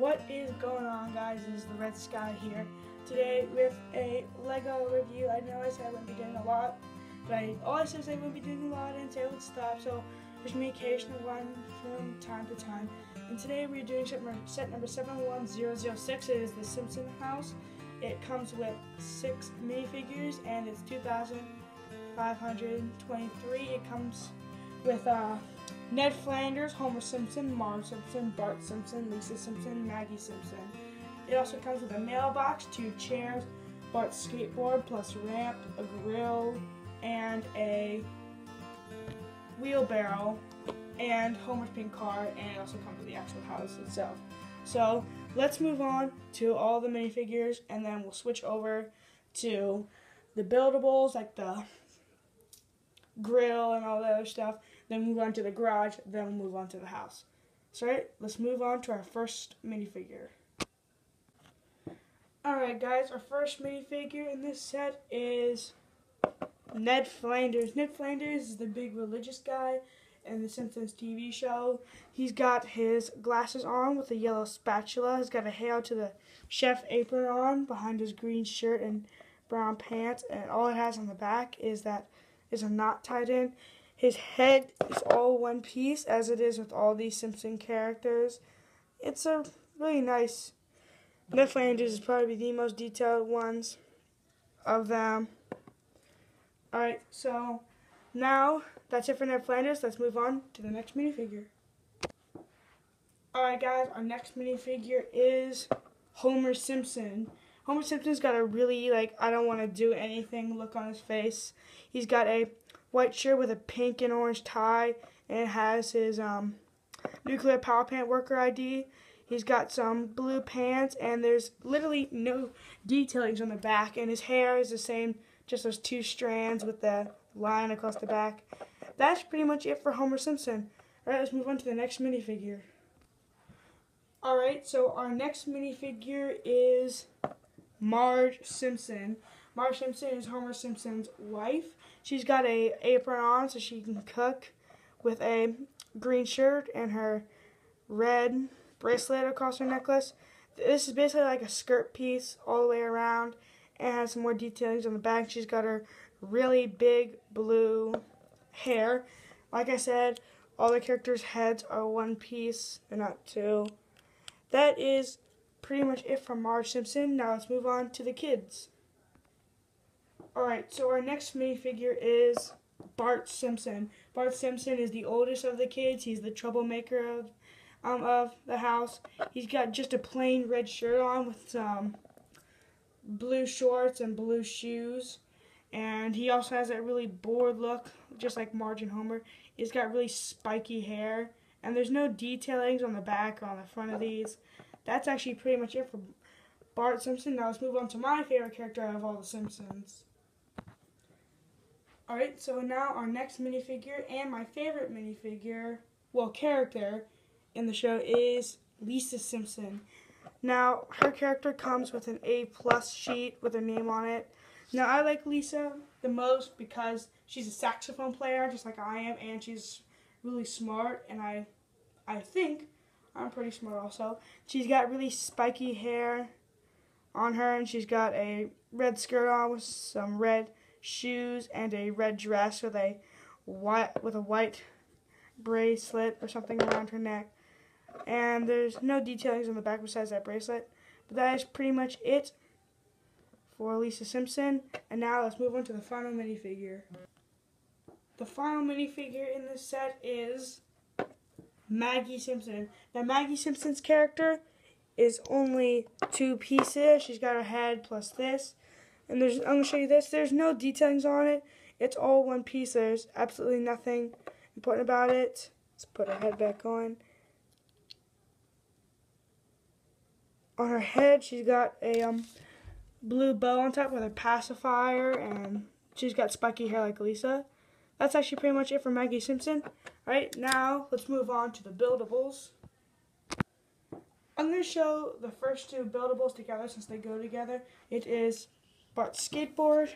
What is going on, guys? This is the Red Sky here today with a Lego review. I know I said I wouldn't be doing a lot, but all I said is I wouldn't be doing a lot and say I would stop, so there's going to be occasional one from time to time. And today we're doing set number 71006. It is the Simpson house. It comes with 6 minifigures and it's 2,523. It comes with Ned Flanders, Homer Simpson, Marge Simpson, Bart Simpson, Lisa Simpson, Maggie Simpson. It also comes with a mailbox, 2 chairs, Bart's skateboard plus ramp, a grill, and a wheelbarrow, and Homer's pink car, and it also comes with the actual house itself. So let's move on to all the minifigures, and then we'll switch over to the buildables, like the grill and all that other stuff, then move on to the garage, then we'll move on to the house. So let's move on to our first minifigure. Alright guys, our first minifigure in this set is Ned Flanders. Ned Flanders is the big religious guy in the Simpsons TV show. He's got his glasses on with a yellow spatula. He's got a Hail to the Chef apron on behind his green shirt and brown pants, and all it has on the back is a knot tied in. His head is all one piece, as it is with all these Simpson characters. It's a really nice. Ned Flanders is probably the most detailed ones of them. Alright, so now that's it for Ned Flanders. Let's move on to the next minifigure. Alright guys, our next minifigure is Homer Simpson. Homer Simpson's got a really, I don't want to do anything look on his face. He's got a white shirt with a pink and orange tie, and it has his nuclear power plant worker ID. He's got some blue pants, and there's literally no detailings on the back, and his hair is the same, just those 2 strands with the line across the back. That's pretty much it for Homer Simpson. Alright, let's move on to the next minifigure. Alright, so our next minifigure is Marge Simpson. Marge Simpson is Homer Simpson's wife. She's got an apron on so she can cook, with a green shirt and her red bracelet across her necklace. This is basically like a skirt piece all the way around, and has some more details on the back. She's got her really big blue hair. Like I said, all the characters' heads are one piece, they're not 2. That is pretty much it for Marge Simpson. Now let's move on to the kids. Alright, so our next minifigure is Bart Simpson. Bart Simpson is the oldest of the kids. He's the troublemaker of the house. He's got just a plain red shirt on with some blue shorts and blue shoes. And he also has that really bored look, just like Marge and Homer. He's got really spiky hair. And there's no detailings on the back or on the front of these. That's actually pretty much it for Bart Simpson. Now let's move on to my favorite character out of all the Simpsons. Alright, so now our next minifigure, and my favorite minifigure, character in the show, is Lisa Simpson. Now, her character comes with an A+ sheet with her name on it. Now, I like Lisa the most because she's a saxophone player, just like I am, and she's really smart, and I think I'm pretty smart also. She's got really spiky hair on her, and she's got a red skirt on with some red shoes and a red dress with a white bracelet or something around her neck. And there's no detailings on the back besides that bracelet. But that is pretty much it for Lisa Simpson. And now let's move on to the final minifigure. The final minifigure in this set is Maggie Simpson. Now, Maggie Simpson's character is only 2 pieces. She's got her head plus this. And I'm going to show you this. There's no detailings on it. It's all one piece. There's absolutely nothing important about it. Let's put her head back on. On her head, she's got a blue bow on top with a pacifier, and she's got spiky hair like Lisa. That's actually pretty much it for Maggie Simpson. Alright, now let's move on to the buildables. I'm going to show the first 2 buildables together since they go together. It is Bart's skateboard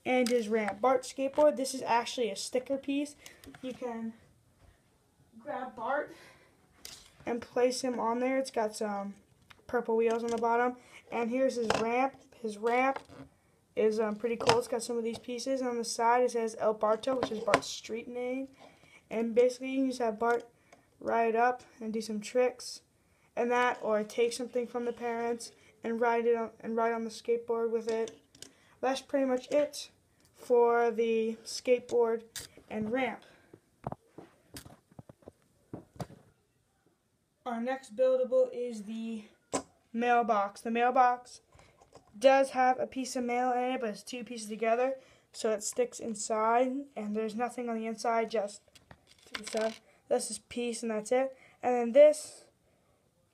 and his ramp. Bart's skateboard, this is actually a sticker piece. You can grab Bart and place him on there. It's got some purple wheels on the bottom. And here's his ramp. His ramp is pretty cool. It's got some of these pieces. And on the side it says El Barto, which is Bart's street name. And basically you can just have Bart ride up and do some tricks and that, or take something from the parents and ride on the skateboard with it. That's pretty much it for the skateboard and ramp. Our next buildable is the mailbox. The mailbox does have a piece of mail in it, but it's two pieces together, so it sticks inside, and there's nothing on the inside, just to the side. That's this piece, and that's it. And then this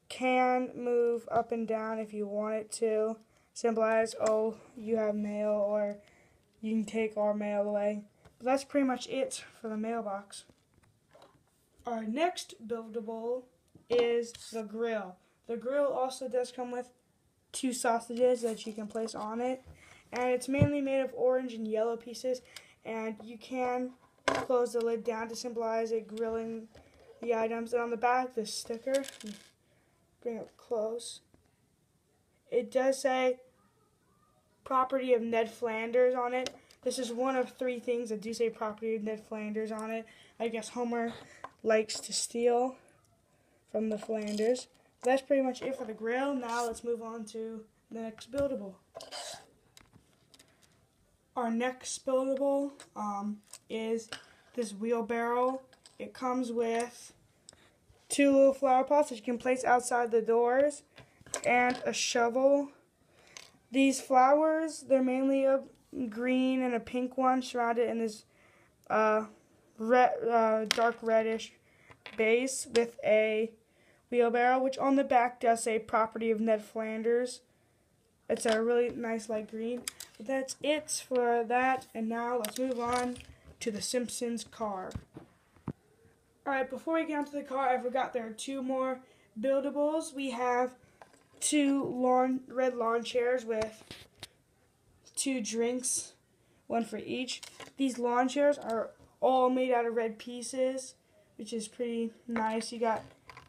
can move up and down if you want it to, symbolize, oh, you have mail, or you can take our mail away. But that's pretty much it for the mailbox. Our next buildable is the grill. The grill also does come with two sausages that you can place on it, and it's mainly made of orange and yellow pieces, and you can close the lid down to symbolize it grilling the items. And on the back, this sticker, bring it close, it does say property of Ned Flanders on it. This is one of three things that do say property of Ned Flanders on it. I guess Homer likes to steal from the Flanders. That's pretty much it for the grill. Now let's move on to the next buildable. Our next buildable is this wheelbarrow. It comes with two little flower pots that you can place outside the doors and a shovel. These flowers, they're mainly a green and a pink one surrounded in this dark reddish base with a wheelbarrow, which on the back does say property of Ned Flanders. It's a really nice light green. But that's it for that, and now let's move on to the Simpsons car. Alright, before we get onto the car, I forgot there are two more buildables. We have two red lawn chairs with two drinks, one for each. These lawn chairs are all made out of red pieces, which is pretty nice. You got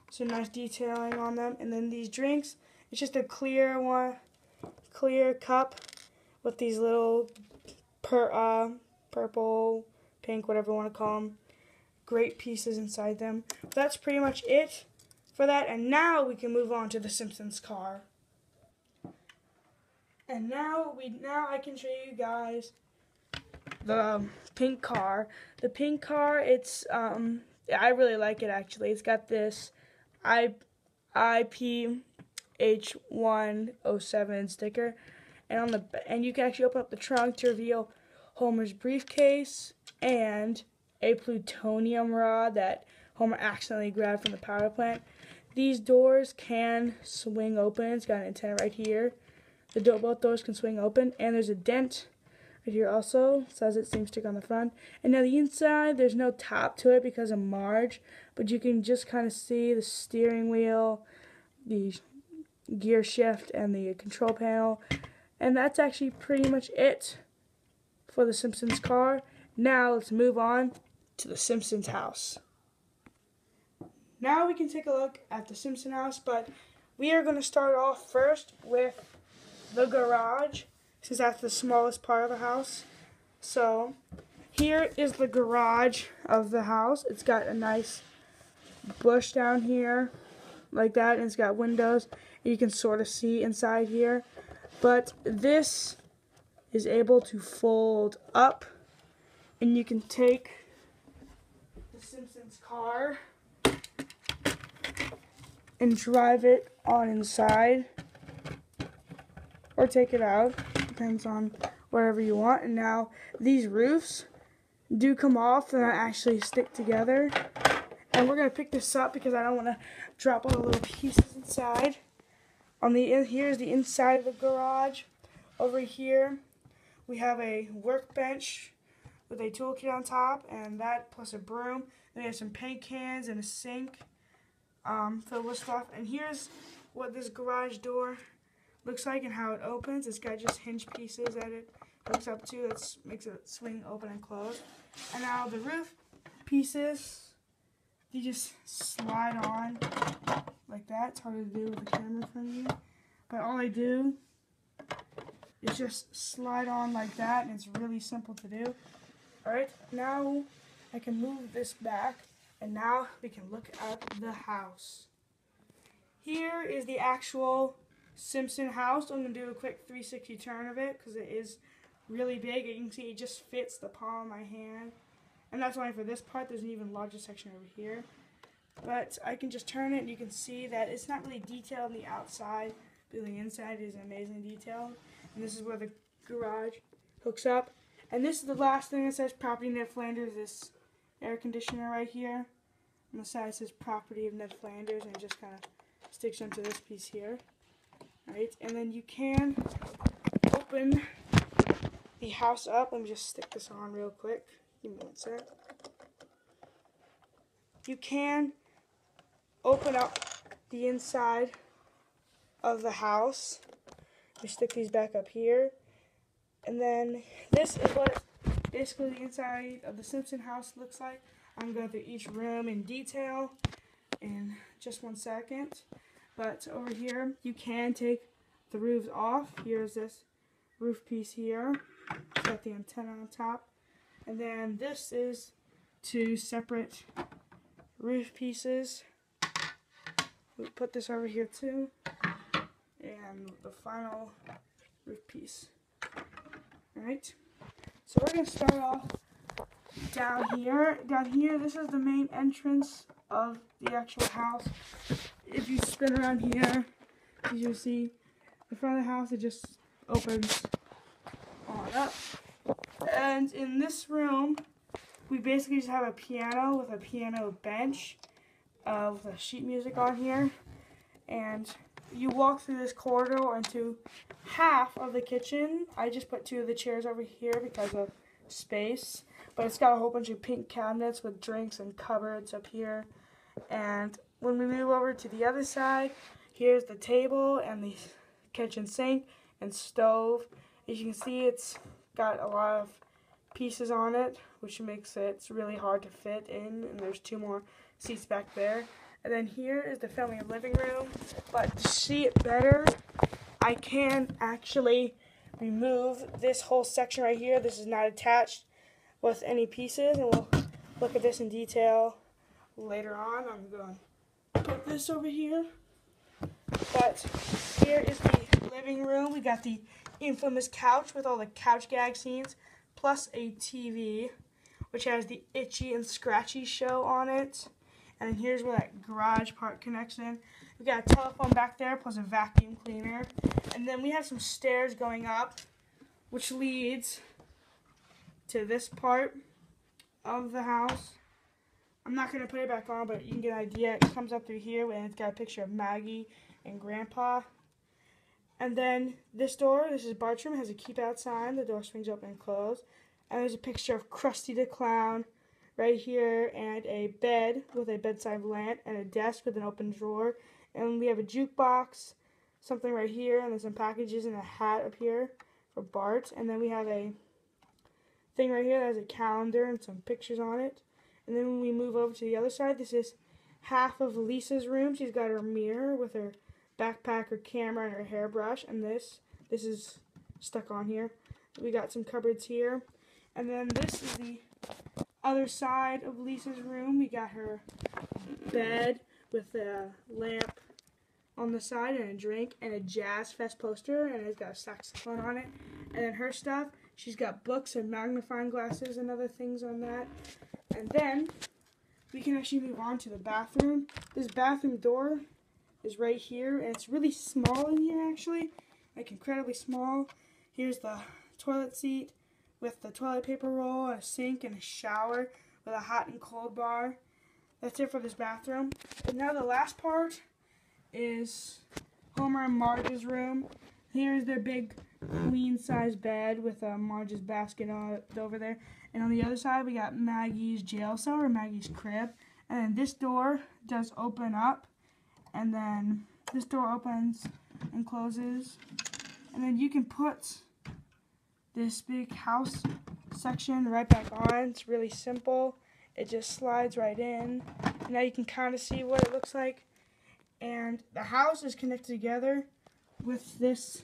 some nice detailing on them. And then these drinks, it's just a clear cup with these little purple, pink, whatever you want to call them, great pieces inside them. That's pretty much it for that. And now we can move on to the Simpsons car. And now I can show you guys the pink car. The pink car, it's I really like it actually. It's got this IPH107 sticker, and you can actually open up the trunk to reveal Homer's briefcase and a plutonium rod that Homer accidentally grabbed from the power plant. These doors can swing open. It's got an antenna right here. Both doors can swing open, and there's a dent right here also. It says it same sticker on the front. And now the inside, there's no top to it because of Marge, but you can just kind of see the steering wheel, the gear shift, and the control panel. And that's actually pretty much it for the Simpsons car. Now let's move on to the Simpsons house. Now we can take a look at the Simpson house, but we are going to start off first with the garage, since that's the smallest part of the house. So here is the garage of the house. It's got a nice bush down here like that, and it's got windows. You can sort of see inside here, but this is able to fold up, and you can take the Simpsons car and drive it on inside, or take it out, depends on wherever you want. And now these roofs do come off and actually stick together, and we're going to pick this up because I don't want to drop all the little pieces inside. Here's the inside of the garage. Over here we have a workbench with a toolkit on top, and that plus a broom. Then we have some paint cans and a sink filled with stuff. And here's what this garage door looks like and how it opens. It's got just hinge pieces that it hooks up to. That makes it swing open and close. And now the roof pieces, you just slide on like that. It's hard to do with the camera in front of you. But all I do is just slide on like that, and it's really simple to do. Alright, now I can move this back, and now we can look at the house. Here is the actual Simpson house. I'm going to do a quick 360 turn of it because it is really big. You can see it just fits the palm of my hand. And that's only for this part. There's an even larger section over here. But I can just turn it and you can see that it's not really detailed on the outside, but the inside is amazing detail. And this is where the garage hooks up. And this is the last thing that says Property Ned Flanders, this air conditioner right here. On the side it says Property of Ned Flanders, and it just kind of sticks onto this piece here. Right, and then you can open the house up. Let me just stick this on real quick. Give me one sec. You can open up the inside of the house. We stick these back up here. And then this is what basically the inside of the Simpson house looks like. I'm going through each room in detail in just 1 second. But over here, you can take the roofs off. Here's this roof piece here. It's got the antenna on top. And then this is 2 separate roof pieces. We put this over here too. And the final roof piece. Alright. So we're going to start off down here. Down here, this is the main entrance of the actual house. If you spin around here, as you'll see, the front of the house, it just opens on up. And in this room, we basically just have a piano with a piano bench with a sheet music on here. And you walk through this corridor into half of the kitchen. I just put 2 of the chairs over here because of space. But it's got a whole bunch of pink cabinets with drinks and cupboards up here. And when we move over to the other side, here's the table and the kitchen sink and stove. As you can see, it's got a lot of pieces on it, which makes it really hard to fit in. And there's 2 more seats back there. And then here is the family living room. But to see it better, I can actually remove this whole section right here. This is not attached with any pieces, and we'll look at this in detail later on. I'm going to put this over here. But here is the living room. We got the infamous couch with all the couch gag scenes, plus a TV, which has the Itchy and Scratchy show on it. And here's where that garage part connects in. We got a telephone back there, plus a vacuum cleaner. And then we have some stairs going up, which leads to this part of the house. I'm not going to put it back on, but you can get an idea. It comes up through here, and it's got a picture of Maggie and Grandpa. And then this door, this is Bartram, has a keep out sign. The door swings open and closed. And there's a picture of Krusty the Clown right here, and a bed with a bedside lamp, and a desk with an open drawer. And we have a jukebox, something right here, and there's some packages and a hat up here for Bart. And then we have a thing right here that has a calendar and some pictures on it. And then when we move over to the other side, this is half of Lisa's room. She's got her mirror with her backpack, her camera, and her hairbrush. And this is stuck on here. We got some cupboards here. And then this is the other side of Lisa's room. We got her bed with a lamp on the side and a drink and a Jazz Fest poster, and it's got a saxophone on it. And then her stuff, she's got books and magnifying glasses and other things on that. And then we can actually move on to the bathroom. This bathroom door is right here, and it's really small in here actually, like incredibly small. Here's the toilet seat with the toilet paper roll, a sink, and a shower with a hot and cold bar. That's it for this bathroom. And now the last part is Homer and Marge's room. Here's their big queen-size bed with Marge's basket on it over there. And on the other side, we got Maggie's jail cell, or Maggie's crib. And then this door does open up. And then this door opens and closes. And then you can put this big house section right back on. It's really simple. It just slides right in. And now you can kind of see what it looks like And the house is connected together with this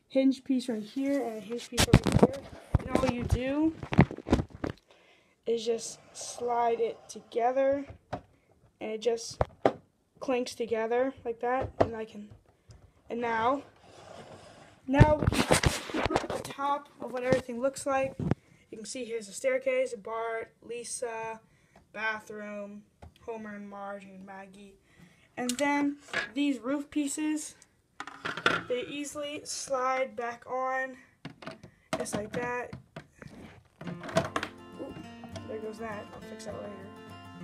hinge piece right here and a hinge piece over here. And all you do is just slide it together, and it just clinks together like that. And now we can look at the top of what everything looks like. You can see here's a staircase, Bart, Lisa, bathroom, Homer and Marge and Maggie. And then these roof pieces, they easily slide back on, just like that. Ooh, there goes that. I'll fix that later.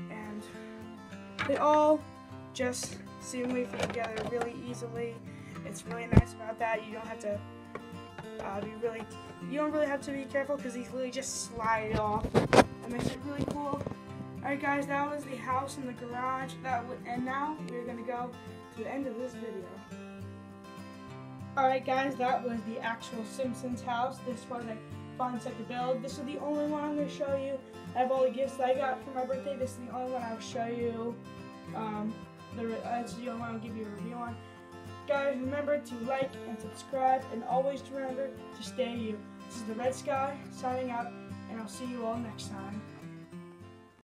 And they all just seemingly fit together really easily. It's really nice about that. You don't have to you don't really have to be careful because these really just slide off. That makes it really cool. Alright guys, that was the house and the garage. And now we're going to go to the end of this video. Alright guys, that was the actual Simpsons house. This one I finally set to build. This is the only one I'm going to show you. I have all the gifts that I got for my birthday. This is the only one I'll show you. That's the only one I'll give you a review on. Guys, remember to like and subscribe, and always remember to stay you. This is the Red Sky signing out, and I'll see you all next time.